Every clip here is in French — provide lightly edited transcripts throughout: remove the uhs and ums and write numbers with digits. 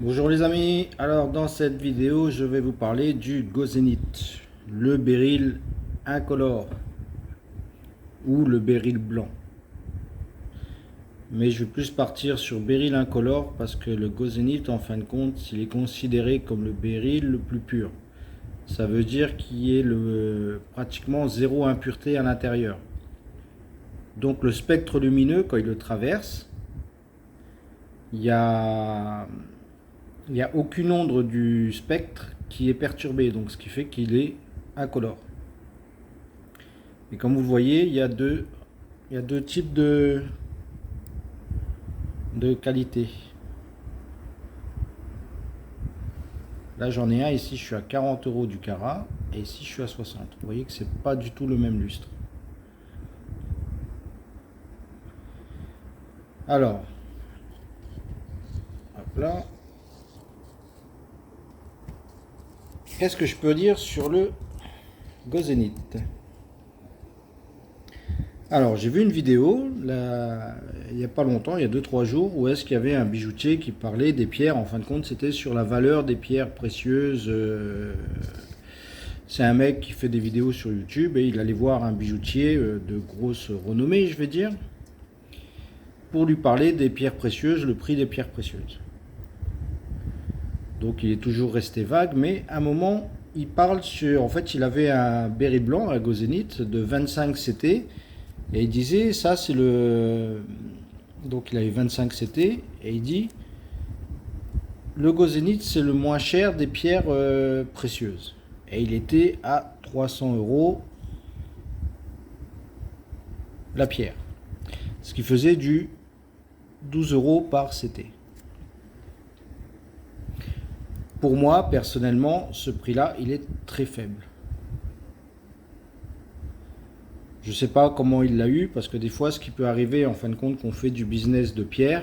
Bonjour les amis, alors dans cette vidéo je vais vous parler du Gozenit, le béryl incolore ou le béryl blanc. Mais je vais plus partir sur béryl incolore parce que le Gozenit en fin de compte il est considéré comme le béryl le plus pur. Ça veut dire qu'il y ait pratiquement zéro impureté à l'intérieur. Donc le spectre lumineux quand il le traverse, il y a il n'y a aucune onde du spectre qui est perturbée, donc ce qui fait qu'il est incolore. Et comme vous voyez, il y a deux types de qualité. Là j'en ai un, ici je suis à 40 € du carat, et ici je suis à 60. Vous voyez que c'est pas du tout le même lustre. Alors, hop là. Qu'est-ce que je peux dire sur le Gozenit? Alors, j'ai vu une vidéo, là, il n'y a pas longtemps, il y a 2-3 jours, où est-ce qu'il y avait un bijoutier qui parlait des pierres. En fin de compte, c'était sur la valeur des pierres précieuses. C'est un mec qui fait des vidéos sur YouTube et il allait voir un bijoutier de grosse renommée, je vais dire, pour lui parler des pierres précieuses, le prix des pierres précieuses. Donc, il est toujours resté vague, mais à un moment, il parle sur... En fait, il avait un béryl blanc, un Gozenit, de 25 CT. Et il disait, ça c'est le... Donc il avait 25 CT, et il dit, le Gozenit c'est le moins cher des pierres précieuses. Et il était à 300 € la pierre. Ce qui faisait du 12 € par CT. Pour moi, personnellement, ce prix-là, il est très faible. Je ne sais pas comment il l'a eu, parce que des fois, ce qui peut arriver, en fin de compte, qu'on fait du business de pierre,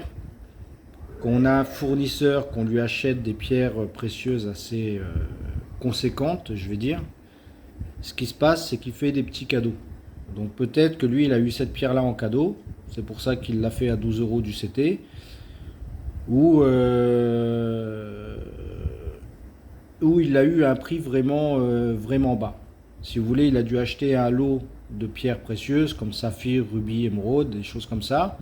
qu'on a un fournisseur, qu'on lui achète des pierres précieuses assez conséquentes, je vais dire, ce qui se passe, c'est qu'il fait des petits cadeaux. Donc peut-être que lui, il a eu cette pierre-là en cadeau, c'est pour ça qu'il l'a fait à 12 € du CT, ou il a eu un prix vraiment bas. Si vous voulez, il a dû acheter un lot de pierres précieuses comme saphir, rubis, émeraude, des choses comme ça.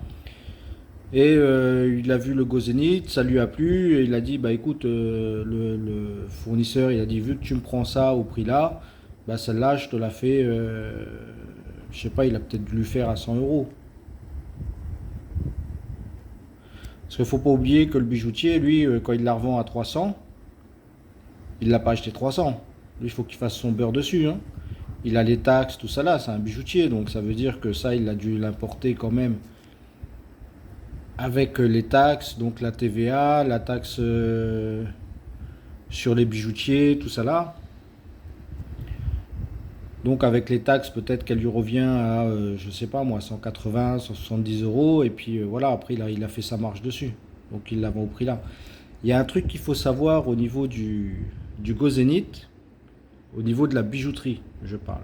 Et il a vu le Gozenit, ça lui a plu, et il a dit, bah écoute, le fournisseur, il a dit, vu que tu me prends ça au prix là, bah celle-là, je te la fais, je sais pas, il a peut-être dû lui faire à 100 €. Parce qu'il faut pas oublier que le bijoutier, lui, quand il la revend à 300, il l'a pas acheté 300. Lui, il faut qu'il fasse son beurre dessus, hein. Il a les taxes, tout ça là, c'est un bijoutier, donc ça veut dire que ça, il a dû l'importer quand même avec les taxes, donc la TVA, la taxe sur les bijoutiers, tout ça là. Donc avec les taxes, peut-être qu'elle lui revient à, je sais pas moi, 180, 170 €, et puis voilà, après il a fait sa marge dessus. Donc il la vend au prix là. Il y a un truc qu'il faut savoir au niveau du Gozenit, au niveau de la bijouterie, je parle.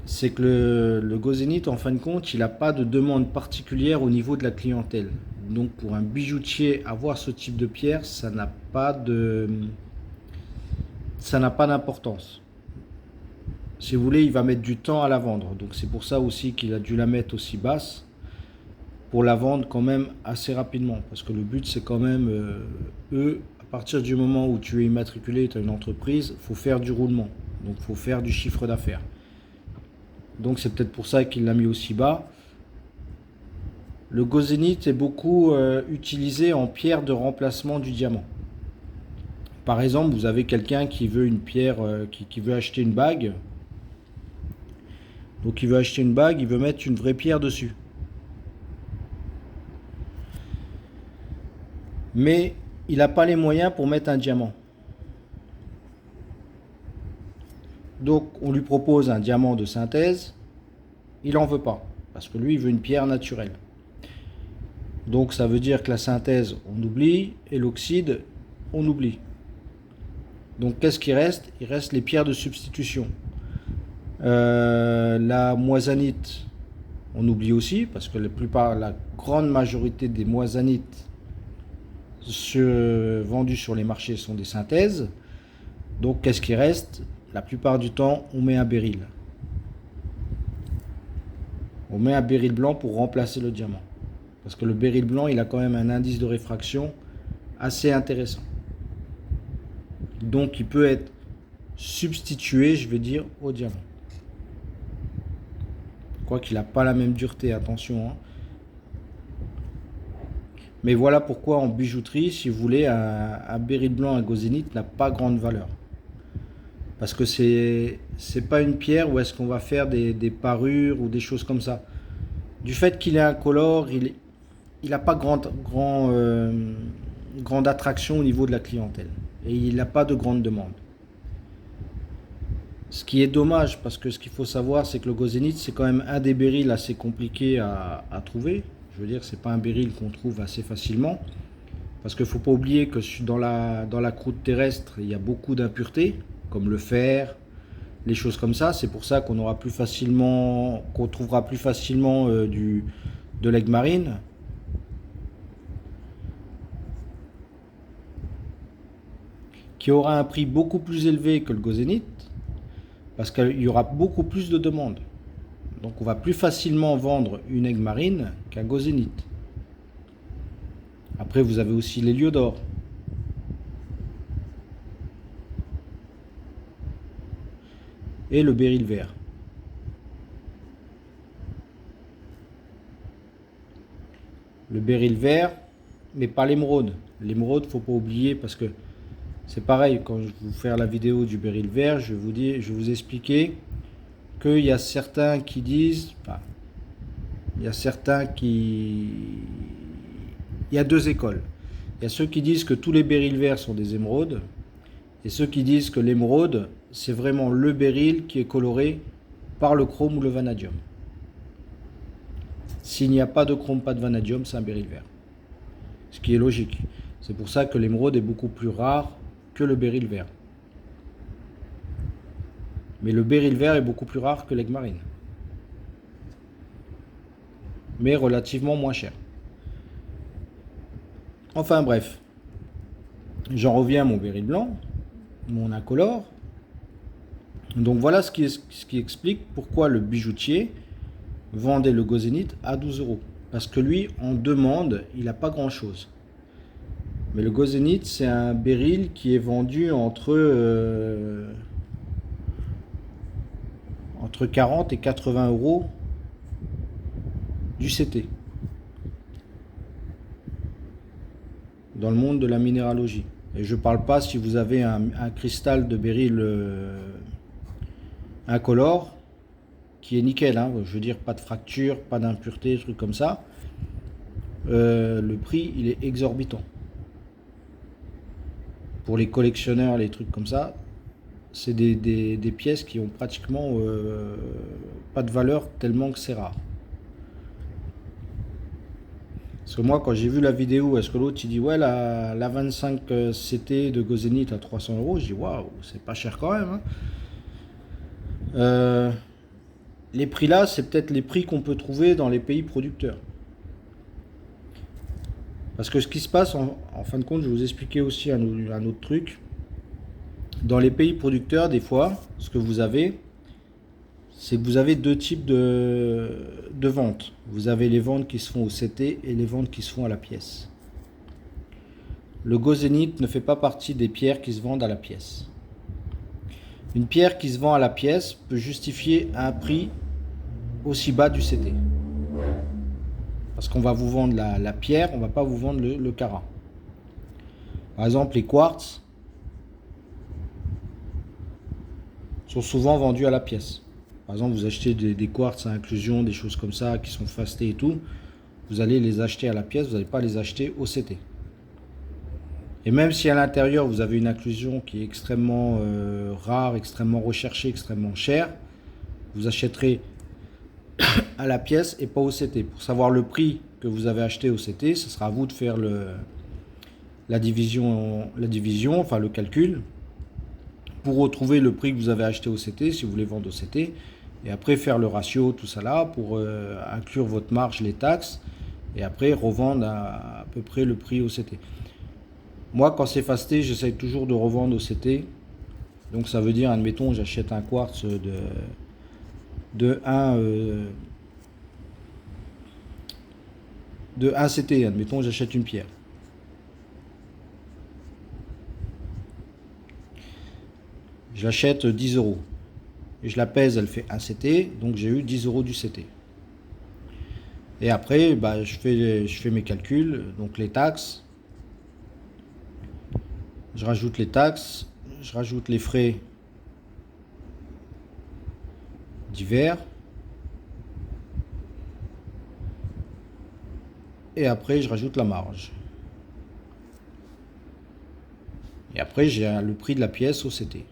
C'est que le Gozenit, en fin de compte, il n'a pas de demande particulière au niveau de la clientèle. Donc pour un bijoutier, avoir ce type de pierre, ça n'a pas d'importance. Si vous voulez, il va mettre du temps à la vendre. Donc c'est pour ça aussi qu'il a dû la mettre aussi basse, pour la vendre quand même assez rapidement. Parce que le but, c'est quand même, à partir du moment où tu es immatriculé, tu as une entreprise, il faut faire du roulement. Donc il faut faire du chiffre d'affaires. Donc c'est peut-être pour ça qu'il l'a mis aussi bas. Le Gozenit est beaucoup utilisé en pierre de remplacement du diamant. Par exemple, vous avez quelqu'un qui veut une pierre, qui veut acheter une bague. Donc il veut acheter une bague, il veut mettre une vraie pierre dessus. Mais il n'a pas les moyens pour mettre un diamant. Donc on lui propose un diamant de synthèse, il n'en veut pas, parce que lui il veut une pierre naturelle. Donc ça veut dire que la synthèse on oublie, et l'oxyde on oublie. Donc qu'est-ce qui reste? Il reste les pierres de substitution. La moissanite, on oublie aussi, parce que la grande majorité des moissanites vendus sur les marchés sont des synthèses. Donc qu'est-ce qui reste? La plupart du temps, on met un béryl. On met un béryl blanc pour remplacer le diamant. Parce que le béryl blanc, il a quand même un indice de réfraction assez intéressant. Donc il peut être substitué, je vais dire, au diamant. Quoiqu'il n'a pas la même dureté, attention. Hein. Mais voilà pourquoi en bijouterie, si vous voulez, un béryl blanc, un gozénite n'a pas grande valeur. Parce que c'est pas une pierre où est-ce qu'on va faire des parures ou des choses comme ça. Du fait qu'il est incolore, il n'a pas grande attraction au niveau de la clientèle. Et il n'a pas de grande demande. Ce qui est dommage, parce que ce qu'il faut savoir, c'est que le gozénite, c'est quand même un des béryls assez compliqués à trouver. Je veux dire, c'est pas un béryl qu'on trouve assez facilement. Parce qu'il ne faut pas oublier que dans la croûte terrestre, il y a beaucoup d'impuretés, comme le fer, les choses comme ça. C'est pour ça qu'on trouvera plus facilement de l'aigle marine. Qui aura un prix beaucoup plus élevé que le gozénite, parce qu'il y aura beaucoup plus de demandes. Donc on va plus facilement vendre une aigle marine qu'un gozénite. Après vous avez aussi l'héliodore. Et le béryl vert. Le béryl vert, mais pas l'émeraude. L'émeraude, faut pas oublier, parce que c'est pareil, quand je vais vous faire la vidéo du béryl vert, je vais vous expliquer qu'il y a certains qui disent, il y a deux écoles. Il y a ceux qui disent que tous les béryls verts sont des émeraudes, et ceux qui disent que l'émeraude, c'est vraiment le béryl qui est coloré par le chrome ou le vanadium. S'il n'y a pas de chrome, pas de vanadium, c'est un béryl vert. Ce qui est logique. C'est pour ça que l'émeraude est beaucoup plus rare que le béryl vert. Mais le béryl vert est beaucoup plus rare que l'aigle marine. Mais relativement moins cher. Enfin bref. J'en reviens à mon béryl blanc, mon incolore. Donc voilà ce qui explique pourquoi le bijoutier vendait le gozénite à 12 €. Parce que lui, en demande, il n'a pas grand chose. Mais le gozénite, c'est un béryl qui est vendu entre 40 et 80 € du CT. Dans le monde de la minéralogie. Et je ne parle pas si vous avez un cristal de béryl incolore qui est nickel, hein, je veux dire pas de fracture, pas d'impureté, trucs comme ça. Le prix il est exorbitant. Pour les collectionneurs, les trucs comme ça, c'est des pièces qui ont pratiquement pas de valeur tellement que c'est rare. Parce que moi, quand j'ai vu la vidéo, est-ce que l'autre il dit ouais, la 25 CT de gozénite à 300 €, je dis waouh, c'est pas cher quand même. Hein. Les prix là, c'est peut-être les prix qu'on peut trouver dans les pays producteurs. Parce que ce qui se passe, en fin de compte, je vais vous expliquer aussi un autre truc. Dans les pays producteurs, des fois, ce que vous avez, c'est que vous avez deux types de ventes. Vous avez les ventes qui se font au CT et les ventes qui se font à la pièce. Le gozénite ne fait pas partie des pierres qui se vendent à la pièce. Une pierre qui se vend à la pièce peut justifier un prix aussi bas du CT. Parce qu'on va vous vendre la pierre, on ne va pas vous vendre le carat. Par exemple, les quartz sont souvent vendus à la pièce. Par exemple, vous achetez des quartz à inclusion, des choses comme ça, qui sont fastés et tout. Vous allez les acheter à la pièce, vous n'allez pas les acheter au CT. Et même si à l'intérieur, vous avez une inclusion qui est extrêmement rare, extrêmement recherchée, extrêmement chère, vous achèterez à la pièce et pas au CT. Pour savoir le prix que vous avez acheté au CT, ce sera à vous de faire la division, enfin le calcul, pour retrouver le prix que vous avez acheté au CT, si vous voulez vendre au CT, et après faire le ratio, tout ça là, pour inclure votre marge, les taxes, et après revendre à peu près le prix au CT. Moi, quand c'est fasté, j'essaye toujours de revendre au CT. Donc ça veut dire, admettons, j'achète un quartz de 1 CT. Admettons, j'achète une pierre. Je l'achète 10 euros. Et je la pèse, elle fait 1 CT. Donc j'ai eu 10 euros du CT. Et après, bah, je fais mes calculs. Donc les taxes. Je rajoute les taxes. Je rajoute les frais divers. Et après, je rajoute la marge. Et après, j'ai le prix de la pièce au CT.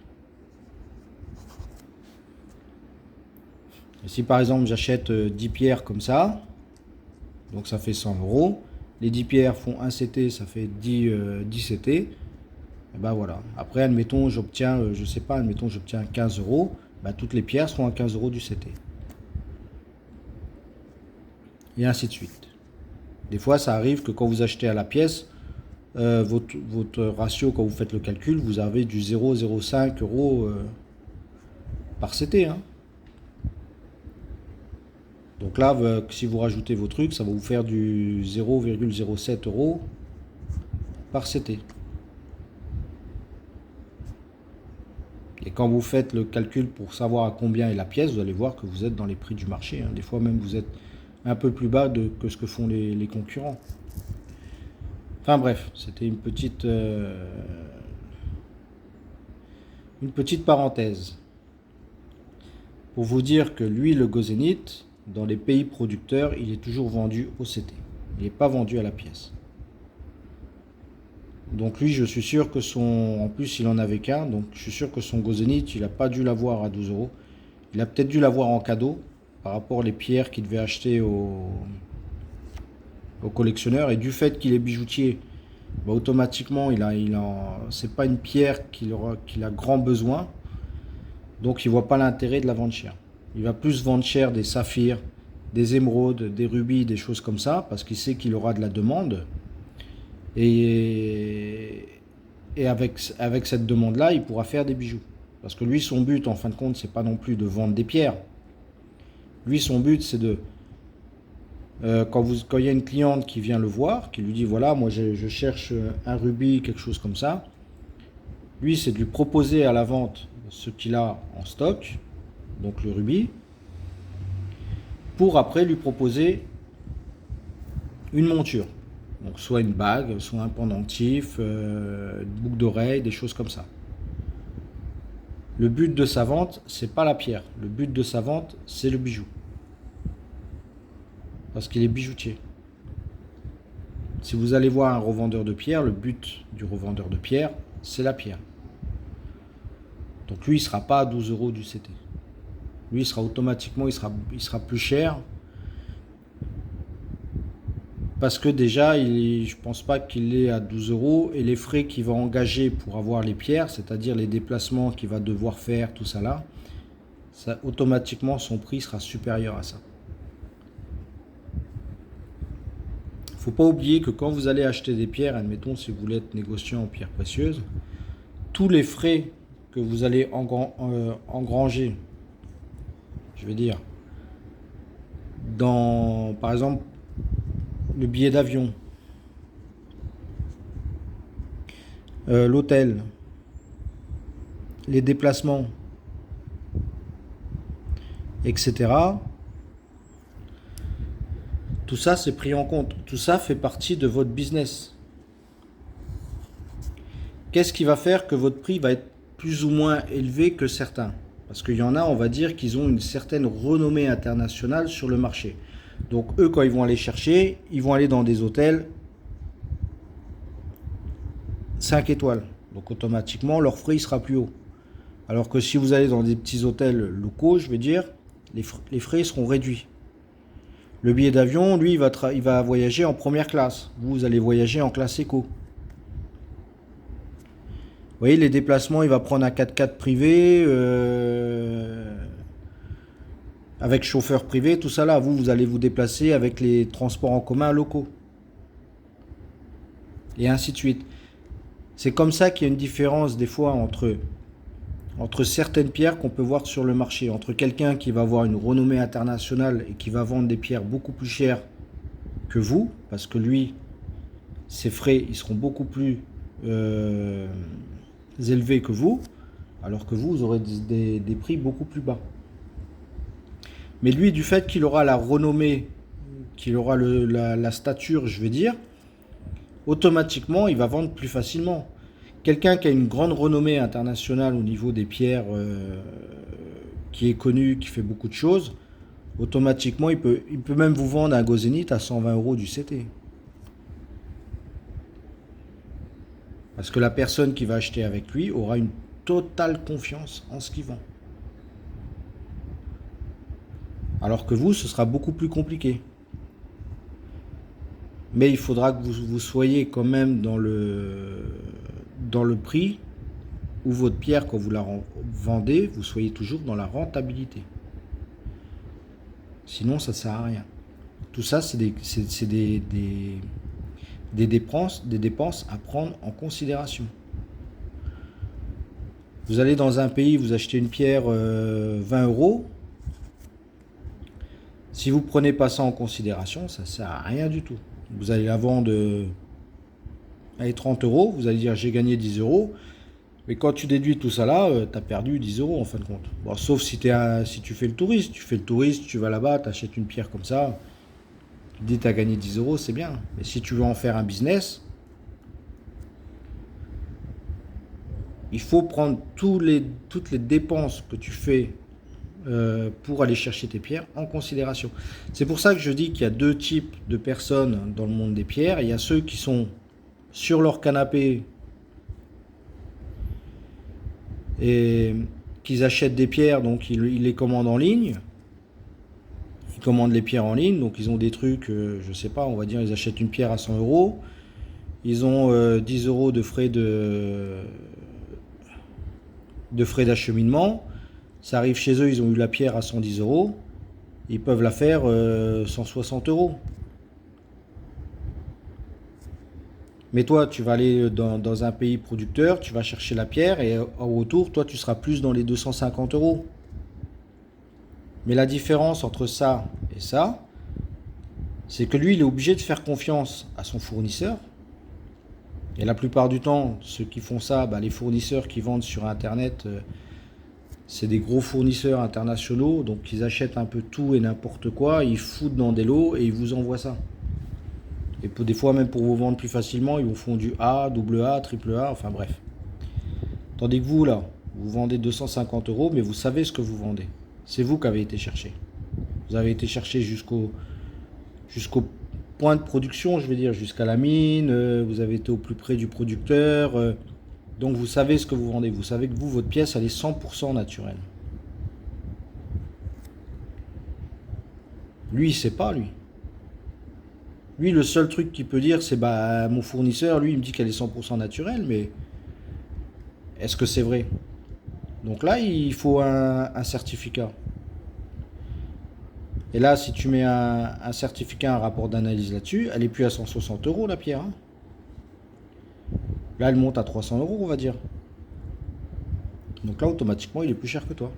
Et si par exemple, j'achète 10 pierres comme ça, donc ça fait 100 euros. Les 10 pierres font 1 CT, ça fait 10 CT. Et ben voilà. Après, admettons, j'obtiens, je sais pas, admettons, j'obtiens 15 euros. Ben, toutes les pierres seront à 15 euros du CT. Et ainsi de suite. Des fois, ça arrive que quand vous achetez à la pièce, votre ratio, quand vous faites le calcul, vous avez du 0,05 euros par CT. Hein. Donc là, si vous rajoutez vos trucs, ça va vous faire du 0,07 euros par CT. Et quand vous faites le calcul pour savoir à combien est la pièce, vous allez voir que vous êtes dans les prix du marché. Hein. Des fois même, vous êtes un peu plus bas que ce que font les concurrents. Enfin bref, c'était une petite parenthèse pour vous dire que l'huile le gozénite, dans les pays producteurs, il est toujours vendu au CT. Il n'est pas vendu à la pièce. Donc lui, je suis sûr que en plus il en avait qu'un, donc je suis sûr que son gozénite, il n'a pas dû l'avoir à 12 euros. Il a peut-être dû l'avoir en cadeau par rapport aux pierres qu'il devait acheter au collectionneur. Et du fait qu'il est bijoutier, bah, automatiquement, c'est pas une pierre qu'il a grand besoin. Donc il voit pas l'intérêt de la vendre cher. Il va plus vendre cher des saphirs, des émeraudes, des rubis, des choses comme ça, parce qu'il sait qu'il aura de la demande. Et avec cette demande-là, il pourra faire des bijoux. Parce que lui, son but, en fin de compte, c'est pas non plus de vendre des pierres. Lui, son but, c'est de... quand il y a une cliente qui vient le voir, qui lui dit, voilà, moi je cherche un rubis, quelque chose comme ça. Lui, c'est de lui proposer à la vente ce qu'il a en stock, donc le rubis, pour après lui proposer une monture. Donc soit une bague, soit un pendentif, une boucle d'oreille, des choses comme ça. Le but de sa vente, c'est pas la pierre. Le but de sa vente, c'est le bijou. Parce qu'il est bijoutier. Si vous allez voir un revendeur de pierre, le but du revendeur de pierre, c'est la pierre. Donc lui, il ne sera pas à 12 euros du CT. Lui, il sera automatiquement, il sera plus cher. Parce que déjà, je ne pense pas qu'il est à 12 euros. Et les frais qu'il va engager pour avoir les pierres, c'est-à-dire les déplacements qu'il va devoir faire, tout ça là, ça, automatiquement, son prix sera supérieur à ça. Il ne faut pas oublier que quand vous allez acheter des pierres, admettons si vous voulez être négociant en pierres précieuses, tous les frais que vous allez engranger, je vais dire, dans, par exemple, le billet d'avion, l'hôtel, les déplacements, etc. Tout ça, c'est pris en compte. Tout ça fait partie de votre business. Qu'est-ce qui va faire que votre prix va être plus ou moins élevé que certains? Parce qu'il y en a, on va dire, qu'ils ont une certaine renommée internationale sur le marché. Donc eux, quand ils vont aller chercher, ils vont aller dans des hôtels 5 étoiles. Donc automatiquement, leur frais il sera plus haut. Alors que si vous allez dans des petits hôtels locaux, je vais dire, les frais seront réduits. Le billet d'avion, lui, il va voyager en première classe. Vous allez voyager en classe éco. Vous voyez, les déplacements, il va prendre un 4x4 privé, avec chauffeur privé, tout ça là. Vous allez vous déplacer avec les transports en commun locaux. Et ainsi de suite. C'est comme ça qu'il y a une différence des fois entre certaines pierres qu'on peut voir sur le marché, entre quelqu'un qui va avoir une renommée internationale et qui va vendre des pierres beaucoup plus chères que vous, parce que lui, ses frais, ils seront beaucoup plus élevés que vous, alors que vous aurez des prix beaucoup plus bas. Mais lui, du fait qu'il aura la renommée, qu'il aura la stature, je vais dire, automatiquement, il va vendre plus facilement. Quelqu'un qui a une grande renommée internationale au niveau des pierres, qui est connu, qui fait beaucoup de choses, automatiquement, il peut même vous vendre un Gozénith à 120 € du CT. Parce que la personne qui va acheter avec lui aura une totale confiance en ce qu'il vend. Alors que vous, ce sera beaucoup plus compliqué. Mais il faudra que vous soyez quand même dans le prix où votre pierre, quand vous la vendez, vous soyez toujours dans la rentabilité. Sinon, ça ne sert à rien. Tout ça, c'est des dépenses à prendre en considération. Vous allez dans un pays, vous achetez une pierre 20 €. Si vous ne prenez pas ça en considération, ça ne sert à rien du tout. Vous allez la vendre à 30 €, vous allez dire j'ai gagné 10 €. Mais quand tu déduis tout ça là, tu as perdu 10 € en fin de compte. Bon, sauf si tu fais le touriste. Tu fais le touriste, tu vas là-bas, tu achètes une pierre comme ça. Tu te dis tu as gagné 10 €, c'est bien. Mais si tu veux en faire un business, il faut prendre toutes les dépenses que tu fais pour aller chercher tes pierres en considération. C'est pour ça que je dis qu'il y a deux types de personnes dans le monde des pierres. Il y a ceux qui sont sur leur canapé et qu'ils achètent des pierres, donc ils les commandent en ligne. Ils commandent les pierres en ligne, donc ils ont des trucs, je sais pas, on va dire ils achètent une pierre à 100 €. Ils ont 10 € de frais d'acheminement. Ça arrive chez eux, ils ont eu la pierre à 110 €. Ils peuvent la faire 160 €. Mais toi, tu vas aller dans un pays producteur, tu vas chercher la pierre et au retour, toi, tu seras plus dans les 250 €. Mais la différence entre ça et ça, c'est que lui, il est obligé de faire confiance à son fournisseur. Et la plupart du temps, ceux qui font ça, les fournisseurs qui vendent sur Internet, c'est des gros fournisseurs internationaux, donc ils achètent un peu tout et n'importe quoi, ils foutent dans des lots et ils vous envoient ça. Et des fois, même pour vous vendre plus facilement, ils vous font du A, double A, triple A, enfin bref. Tandis que vous, là, vous vendez 250 €, mais vous savez ce que vous vendez. C'est vous qui avez été chercher. Vous avez été chercher jusqu'au point de production, je veux dire, jusqu'à la mine, vous avez été au plus près du producteur, donc vous savez ce que vous vendez. Vous savez que vous, votre pièce, elle est 100% naturelle. Lui, il ne sait pas, lui. Lui, le seul truc qu'il peut dire, c'est mon fournisseur, lui, il me dit qu'elle est 100% naturelle, mais est-ce que c'est vrai? Donc là, il faut un certificat. Et là, si tu mets un certificat, un rapport d'analyse là-dessus, elle n'est plus à 160 € la pierre. Hein. Là, elle monte à 300 €, on va dire. Donc là, automatiquement, il est plus cher que toi.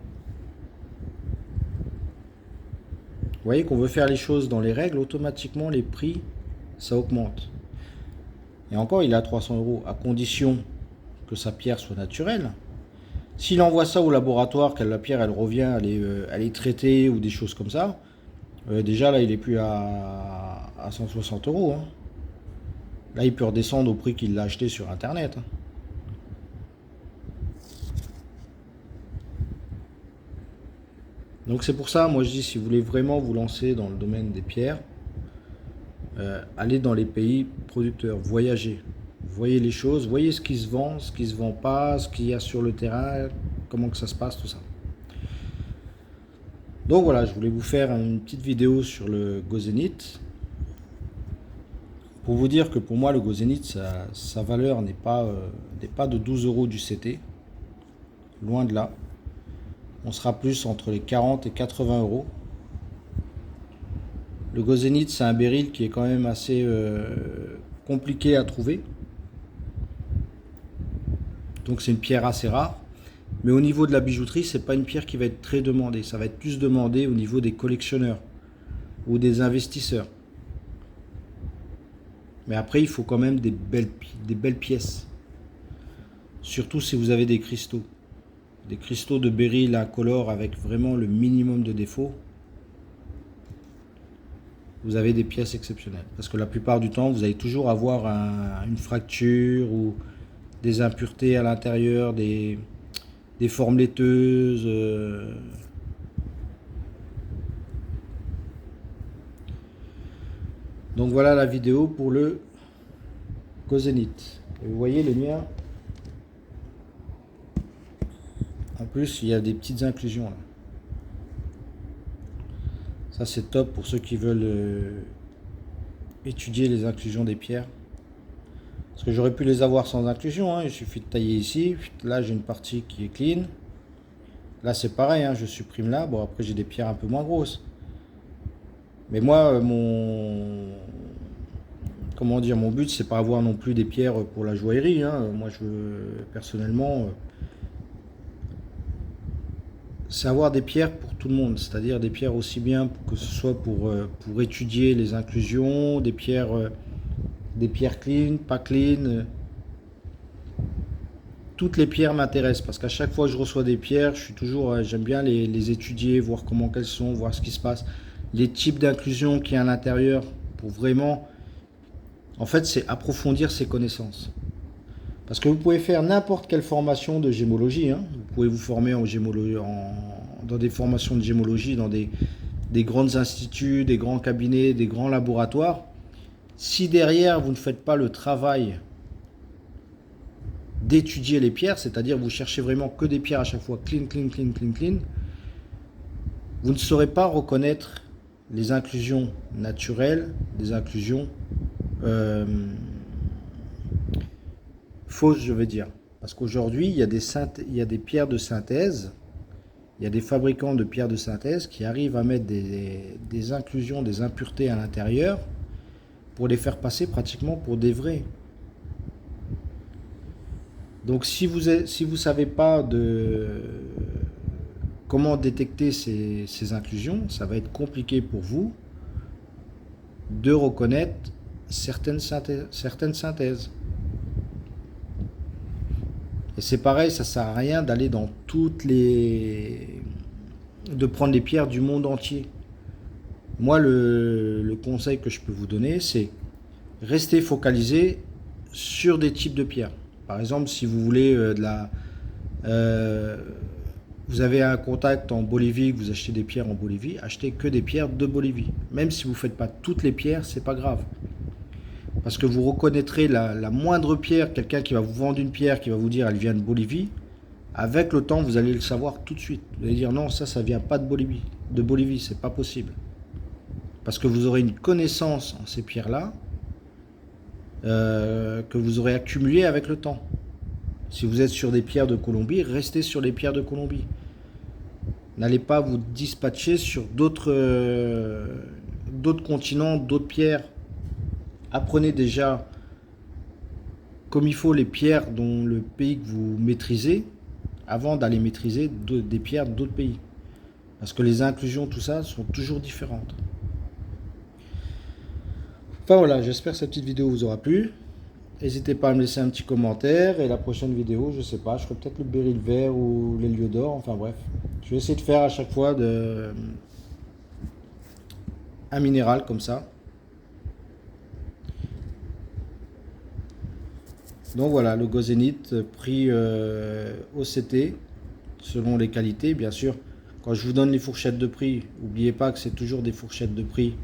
Vous voyez qu'on veut faire les choses dans les règles, automatiquement, les prix, ça augmente. Et encore, il est à 300 €, à condition que sa pierre soit naturelle. S'il envoie ça au laboratoire, que la pierre, elle revient, elle est traitée ou des choses comme ça, déjà, là, il est plus à 160 €. Hein. Là, il peut redescendre au prix qu'il l'a acheté sur Internet. Hein. Donc c'est pour ça, moi je dis, si vous voulez vraiment vous lancer dans le domaine des pierres, allez dans les pays producteurs, voyagez, voyez les choses, voyez ce qui se vend, ce qui se vend pas, ce qu'il y a sur le terrain, comment que ça se passe, tout ça. Donc voilà, je voulais vous faire une petite vidéo sur le Gozénith, pour vous dire que pour moi le Gozénith, sa valeur n'est pas de 12 € du CT, loin de là. On sera plus entre les 40 et 80 €. Le Gozénith, c'est un béryl qui est quand même assez compliqué à trouver. Donc c'est une pierre assez rare. Mais au niveau de la bijouterie, c'est pas une pierre qui va être très demandée. Ça va être plus demandé au niveau des collectionneurs ou des investisseurs. Mais après, il faut quand même des belles pièces. Surtout si vous avez des cristaux. Des cristaux de béryl incolore avec vraiment le minimum de défauts. Vous avez des pièces exceptionnelles. Parce que la plupart du temps, vous allez toujours avoir une fracture ou des impuretés à l'intérieur, des formes laiteuses. Donc voilà la vidéo pour le Gozenit. Et vous voyez le mien. En plus, il y a des petites inclusions là. Ça c'est top pour ceux qui veulent étudier les inclusions des pierres. Parce que j'aurais pu les avoir sans inclusion, hein. Il suffit de tailler ici. Là j'ai une partie qui est clean. Là c'est pareil, hein. Je supprime là. Bon après j'ai des pierres un peu moins grosses. Mais moi comment dire, mon but c'est pas avoir non plus des pierres pour la joaillerie, hein. Moi je veux personnellement c'est avoir des pierres pour tout le monde, c'est-à-dire des pierres aussi bien que ce soit pour étudier les inclusions, des pierres clean, pas clean. Toutes les pierres m'intéressent parce qu'à chaque fois que je reçois des pierres, je suis toujours, j'aime bien les étudier, voir comment elles sont, voir ce qui se passe, les types d'inclusion qu'il y a à l'intérieur pour vraiment, en fait, c'est approfondir ses connaissances. Parce que vous pouvez faire n'importe quelle formation de gémologie, hein. Vous pouvez vous former en gémologie, dans des formations de gémologie, dans des grands instituts, des grands cabinets, des grands laboratoires. Si derrière vous ne faites pas le travail d'étudier les pierres, c'est-à-dire vous cherchez vraiment que des pierres à chaque fois clean, clean, clean, clean, clean, vous ne saurez pas reconnaître les inclusions naturelles, des inclusions fausses, je veux dire. Parce qu'aujourd'hui, il y a des pierres de synthèse, il y a des fabricants de pierres de synthèse qui arrivent à mettre des inclusions, des impuretés à l'intérieur pour les faire passer pratiquement pour des vrais. Donc si vous ne savez pas comment détecter ces inclusions, ça va être compliqué pour vous de reconnaître certaines synthèses. Et c'est pareil, ça sert à rien d'aller dans de prendre les pierres du monde entier. Moi, le conseil que je peux vous donner, c'est rester focalisé sur des types de pierres. Par exemple, si vous voulez vous avez un contact en Bolivie, que vous achetez des pierres en Bolivie, achetez que des pierres de Bolivie. Même si vous ne faites pas toutes les pierres, c'est pas grave. Parce que vous reconnaîtrez la moindre pierre, quelqu'un qui va vous vendre une pierre, qui va vous dire elle vient de Bolivie. Avec le temps, vous allez le savoir tout de suite. Vous allez dire non, ça vient pas de Bolivie. De Bolivie, c'est pas possible. Parce que vous aurez une connaissance en ces pierres-là que vous aurez accumulée avec le temps. Si vous êtes sur des pierres de Colombie, restez sur les pierres de Colombie. N'allez pas vous dispatcher sur d'autres continents, d'autres pierres. Apprenez déjà comme il faut les pierres dont le pays que vous maîtrisez avant d'aller maîtriser des pierres d'autres pays. Parce que les inclusions, tout ça, sont toujours différentes. Enfin voilà, j'espère que cette petite vidéo vous aura plu. N'hésitez pas à me laisser un petit commentaire. Et la prochaine vidéo, je sais pas, je ferai peut-être le béryl vert ou l'héliodore. Enfin bref, je vais essayer de faire à chaque fois un minéral comme ça. Donc voilà, le Gozenit, prix OCT, selon les qualités, bien sûr. Quand je vous donne les fourchettes de prix, n'oubliez pas que c'est toujours des fourchettes de prix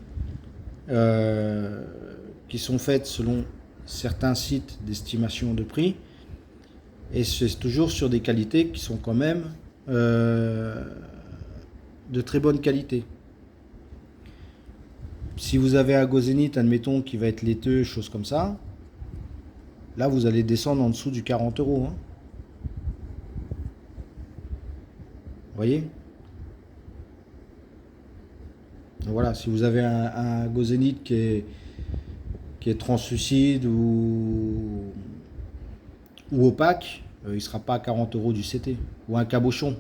qui sont faites selon certains sites d'estimation de prix. Et c'est toujours sur des qualités qui sont quand même de très bonne qualité. Si vous avez un Gozenit, admettons, qui va être laiteux, chose comme ça, là, vous allez descendre en dessous du 40 €. Hein. Vous voyez? Donc voilà, si vous avez un Gozenit qui est translucide ou opaque, il ne sera pas à 40 € du CT. Ou un cabochon.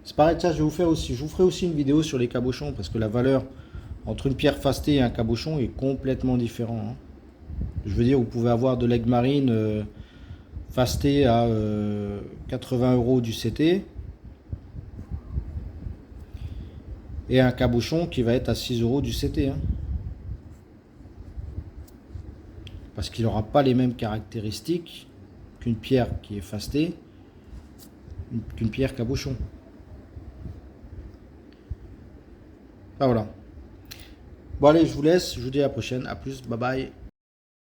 C'est pareil, tiens, je vous ferai aussi une vidéo sur les cabochons, parce que la valeur entre une pierre fastée et un cabochon est complètement différente. Hein. Je veux dire, vous pouvez avoir de l'aigle marine fasté à 80 € du CT, et un cabochon qui va être à 6 € du CT. Hein. Parce qu'il n'aura pas les mêmes caractéristiques qu'une pierre qui est fastée, qu'une pierre cabochon. Ah voilà. Bon allez, je vous laisse, je vous dis à la prochaine, à plus, bye bye.